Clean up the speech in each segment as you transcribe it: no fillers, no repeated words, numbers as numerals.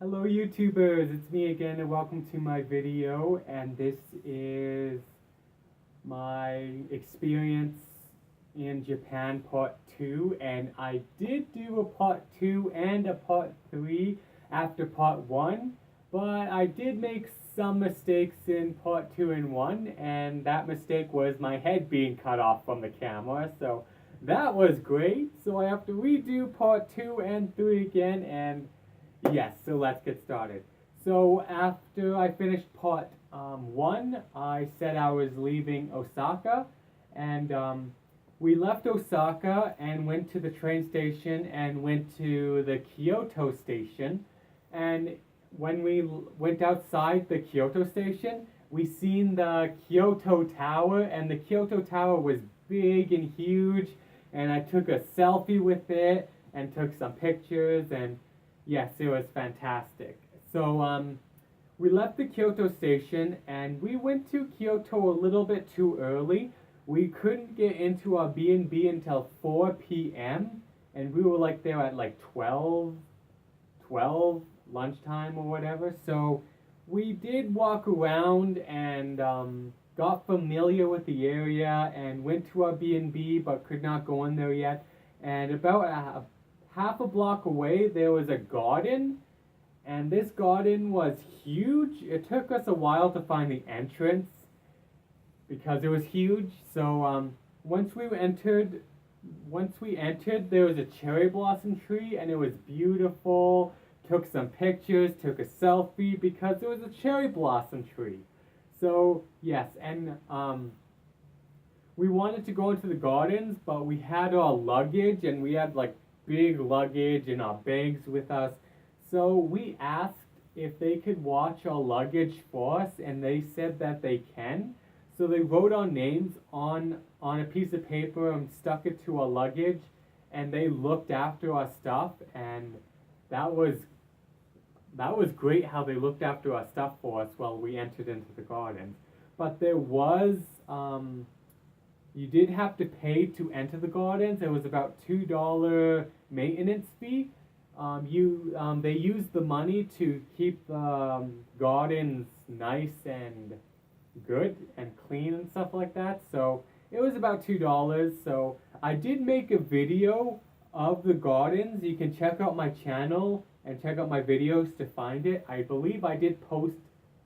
Hello YouTubers, it's me again and welcome to my video, and this is my experience in Japan part 2, and I did do a part 2 and a part 3 after part 1, but I did make some mistakes in part 2 and 1, and that mistake was my head being cut off from the camera, so that was great. So I have to redo part 2 and 3 again, and yes, so let's get started. So after I finished part 1, I said I was leaving Osaka, and we left Osaka and went to the train station and went to the Kyoto station. And when we went outside the Kyoto station, we seen the Kyoto Tower, and the Kyoto Tower was big and huge, and I took a selfie with it and took some pictures, and yes, it was fantastic. So we left the Kyoto station and we went to Kyoto a little bit too early. We couldn't get into our B&B until 4 p.m. and we were like there at like 12 lunchtime or whatever. So we did walk around and got familiar with the area and went to our B&B but could not go in there yet. And about half a block away there was a garden, and this garden was huge. It took us a while to find the entrance because it was huge. So once we entered there was a cherry blossom tree and it was beautiful. Took some pictures, took a selfie because it was a cherry blossom tree. So yes, and we wanted to go into the gardens, but we had our luggage and we had like big luggage and our bags with us. So we asked if they could watch our luggage for us, and they said that they can. So they wrote our names on a piece of paper and stuck it to our luggage, and they looked after our stuff, and that was great how they looked after our stuff for us while we entered into the gardens. But there was you did have to pay to enter the gardens. It was about $2 maintenance fee. They used the money to keep the gardens nice and good and clean and stuff like that. So it was about $2. So I did make a video of the gardens. You can check out my channel and check out my videos to find it. I believe I did post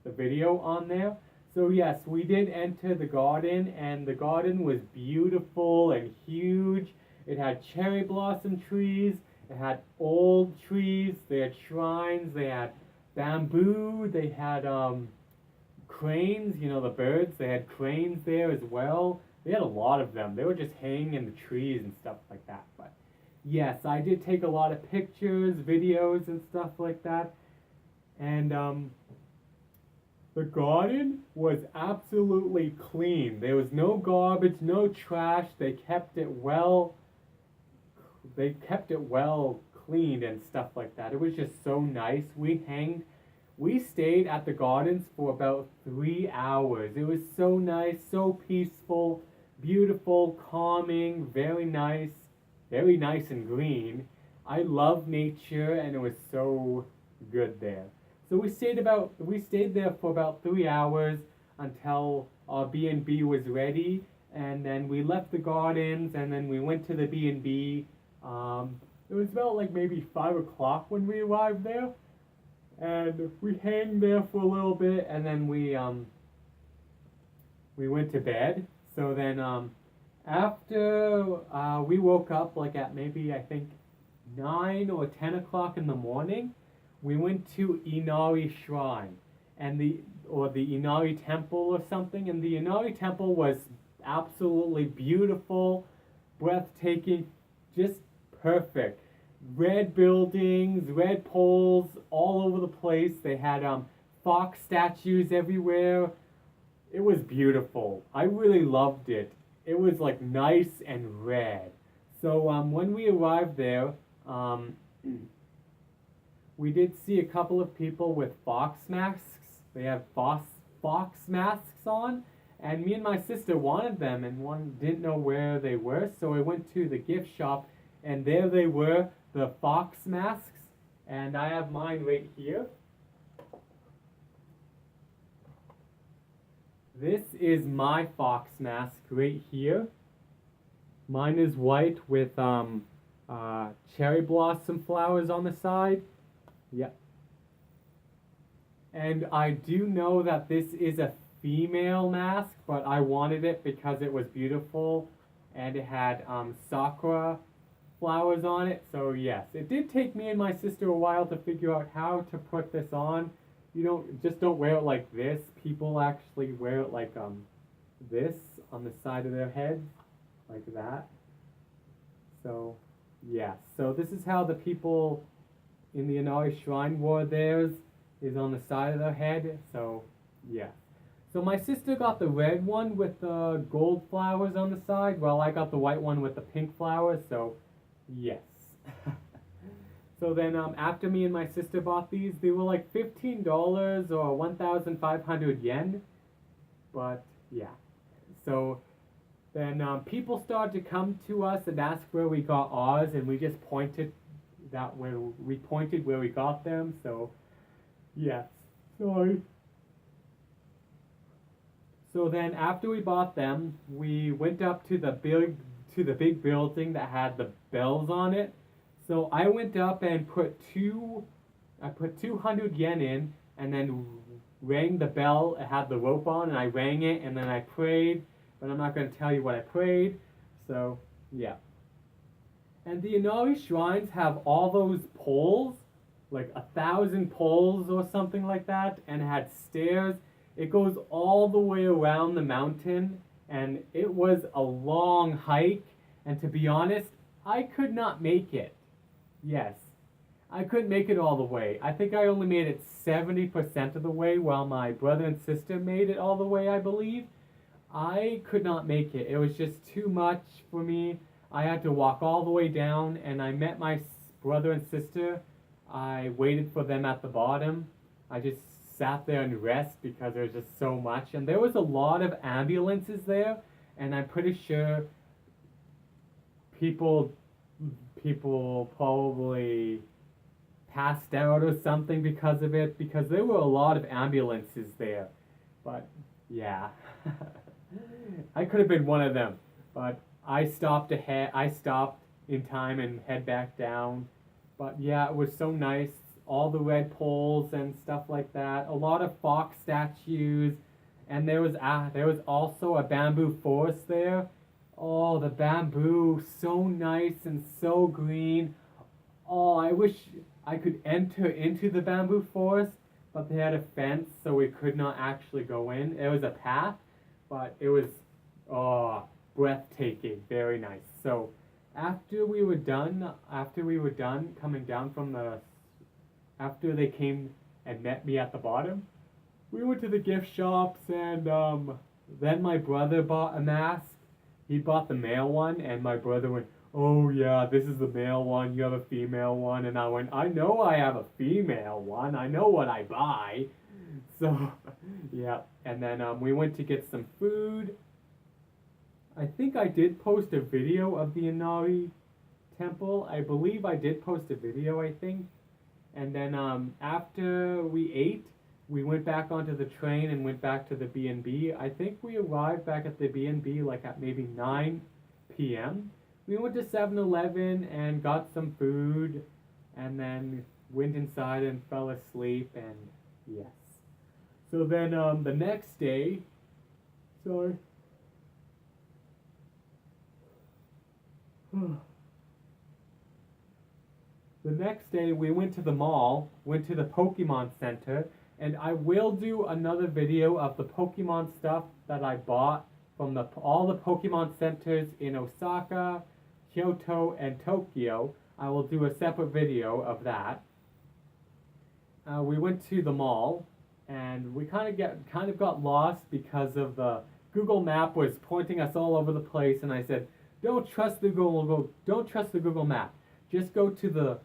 the video on there. So yes, we did enter the garden, and the garden was beautiful and huge. It had cherry blossom trees, it had old trees, they had shrines, they had bamboo, they had cranes, you know, the birds, they had cranes there as well. They had a lot of them. They were just hanging in the trees and stuff like that. But yes, I did take a lot of pictures, videos, and stuff like that. And the garden was absolutely clean. There was no garbage, no trash. They kept it well cleaned and stuff like that. It was just so nice. We stayed at the gardens for about 3 hours. It was so nice, so peaceful, beautiful, calming, very nice and green. I love nature, and it was so good there. So we stayed there for about 3 hours until our B&B was ready, and then we left the gardens, and then we went to the B&B. It was about like maybe 5 o'clock when we arrived there, and we hung there for a little bit, and then we went to bed. So then after we woke up like at maybe I think 9 or 10 o'clock in the morning, we went to Inari Shrine and the Inari Temple or something, and the Inari Temple was absolutely beautiful, breathtaking, just perfect. Red buildings, red poles all over the place. They had fox statues everywhere. It was beautiful. I really loved it. It was like nice and red. So when we arrived there, we did see a couple of people with fox masks. They had fox masks on, and me and my sister wanted them, and one didn't know where they were, so I went to the gift shop, and there they were, the fox masks. And I have mine right here. This is my fox mask right here. Mine is white with cherry blossom flowers on the side. Yep. And I do know that this is a female mask, but I wanted it because it was beautiful and it had sakura flowers on it. So yes, it did take me and my sister a while to figure out how to put this on. You don't wear it like this. People actually wear it like this on the side of their head, like that. So yes, so this is how the people in the Inari Shrine wore theirs, is on the side of their head. So yeah. So my sister got the red one with the gold flowers on the side, while I got the white one with the pink flowers. So yes. So then after me and my sister bought these, they were like $15 or 1,500 yen. But yeah. So then people started to come to us and ask where we got ours, and we just pointed where we got them. So yes. Sorry. So then after we bought them, we went up to the big building that had the bells on it. So I went up and put 200 yen in, and then rang the bell. It had the rope on, and I rang it, and then I prayed, but I'm not going to tell you what I prayed. So yeah. And the Inari shrines have all those poles, like 1,000 poles or something like that, and it had stairs. It goes all the way around the mountain, and it was a long hike, and to be honest, I could not make it. Yes, I couldn't make it all the way. I think I only made it 70% of the way, while my brother and sister made it all the way, I believe. I could not make it. It was just too much for me. I had to walk all the way down, and I met my brother and sister. I waited for them at the bottom. I just sat there and rest because there was just so much, and there was a lot of ambulances there, and I'm pretty sure people probably passed out or something because of it, because there were a lot of ambulances there. But yeah. I could have been one of them, but I stopped in time and head back down. But yeah, it was so nice. All the red poles and stuff like that. A lot of fox statues, and there was also a bamboo forest there. Oh, the bamboo, so nice and so green. Oh, I wish I could enter into the bamboo forest, but they had a fence, so we could not actually go in. It was a path, but it was breathtaking, very nice. So after we were done coming down from after they came and met me at the bottom, we went to the gift shops, and then my brother bought a mask. He bought the male one, and my brother went, "Oh yeah, this is the male one, you have a female one." And I went, "I know I have a female one, I know what I buy." So, yeah, and then we went to get some food. I think I did post a video of the Inari temple. I believe I did post a video, I think. And then after we ate, we went back onto the train and went back to the B&B. I think we arrived back at the B&B like at maybe 9 p.m. We went to 7-Eleven and got some food, and then went inside and fell asleep, and yes. So then the next day, sorry. The next day we went to the mall, went to the Pokemon Center, and I will do another video of the Pokemon stuff that I bought from all the Pokemon centers in Osaka, Kyoto, and Tokyo. I will do a separate video of that. We went to the mall, and we kind of got lost because of the Google Map was pointing us all over the place, and I said, don't trust the Google Map. Just go to the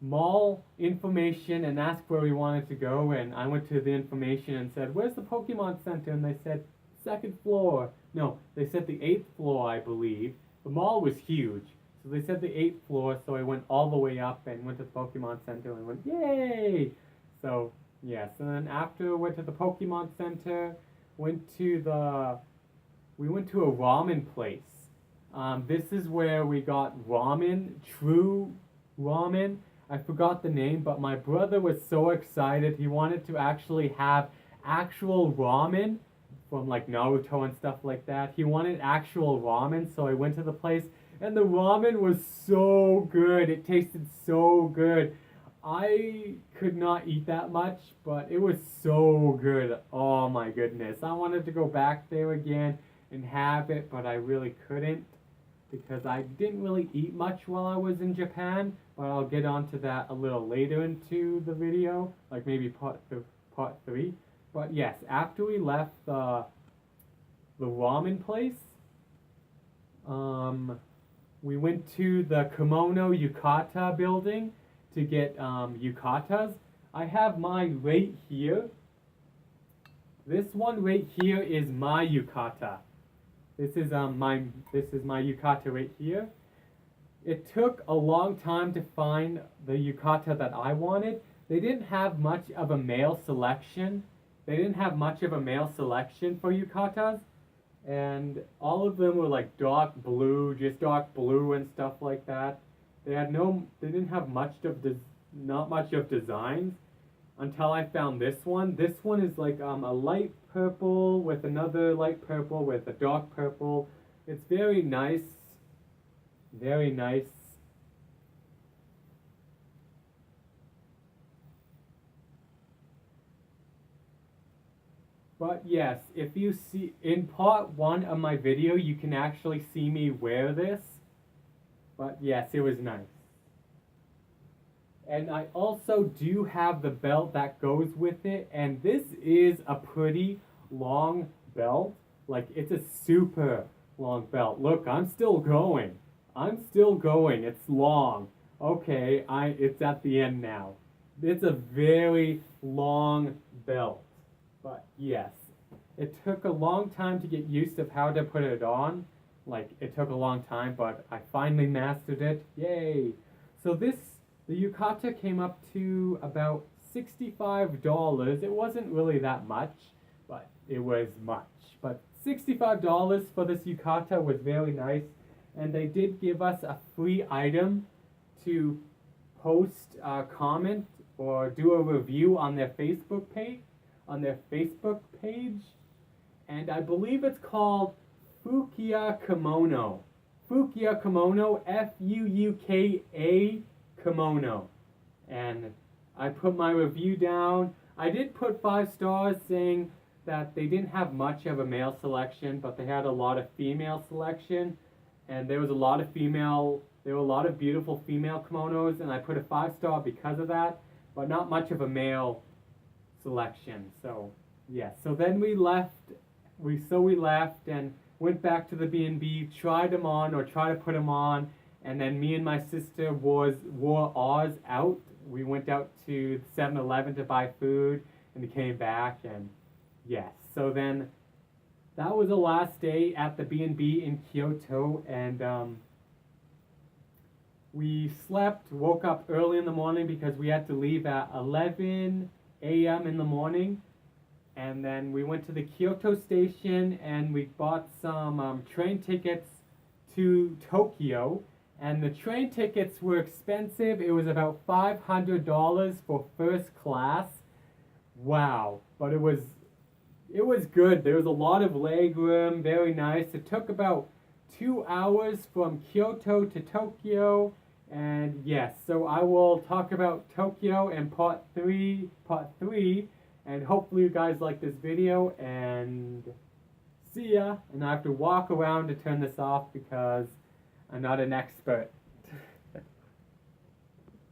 mall information and ask where we wanted to go. And I went to the information and said, "Where's the Pokemon Center?" And they said, "Second floor." No, they said the 8th floor, I believe. The mall was huge, so So they said the 8th floor, so I went all the way up and went to the Pokemon Center and went, yay! So, yes, and then after went to the Pokemon Center, we went to a ramen place. This is where we got ramen, true ramen. I forgot the name, but my brother was so excited. He wanted to actually have actual ramen from like Naruto and stuff like that. He wanted actual ramen, so I went to the place, and the ramen was so good. It tasted so good. I could not eat that much, but it was so good. Oh my goodness. I wanted to go back there again and have it, but I really couldn't because I didn't really eat much while I was in Japan, but I'll get onto that a little later into the video, like maybe part 3. But yes, after we left the ramen place, we went to the Kimono Yukata building to get yukatas. I have mine right here. This one right here is my yukata. This is my yukata right here. It took a long time to find the yukata that I wanted. They didn't have much of a male selection. They didn't have much of a male selection for yukatas, and all of them were like dark blue, just dark blue and stuff like that. They didn't have not much of designs until I found this one. This one is like a light purple with another light purple with a dark purple. It's very nice. Very nice. But yes, if you see in part 1 of my video, you can actually see me wear this. But yes, it was nice. And I also do have the belt that goes with it, and this is a pretty long belt. Like, it's a super long belt. Look, I'm still going. I'm still going. It's long. Okay, it's at the end now. It's a very long belt. But yes, it took a long time to get used of how to put it on. Like, it took a long time, but I finally mastered it. Yay! So the yukata came up to about $65. It wasn't really that much, but it was much. But $65 for this yukata was very nice, and they did give us a free item to post a comment or do a review on their Facebook page. And I believe it's called Fuuka Kimono. Fuuka Kimono, Fuuka Kimono. And I put my review down. I did put 5 stars saying that they didn't have much of a male selection, but they had a lot of female selection. And there were a lot of beautiful female kimonos, and I put a 5-star because of that, but not much of a male selection. So yes, so then we left and went back to the B&B, tried to put them on, and then me and my sister wore ours out. We went out to 7-Eleven to buy food, and we came back, and yes, so then that was the last day at the B&B in Kyoto, and we woke up early in the morning because we had to leave at 11 a.m. in the morning, and then we went to the Kyoto station and we bought some train tickets to Tokyo, and the train tickets were expensive. It was about $500 for first class. Wow, but it was good. There was a lot of leg room, very nice. It took about 2 hours from Kyoto to Tokyo. And yes, so I will talk about Tokyo in part 3, and hopefully you guys like this video, and see ya. And I have to walk around to turn this off because I'm not an expert.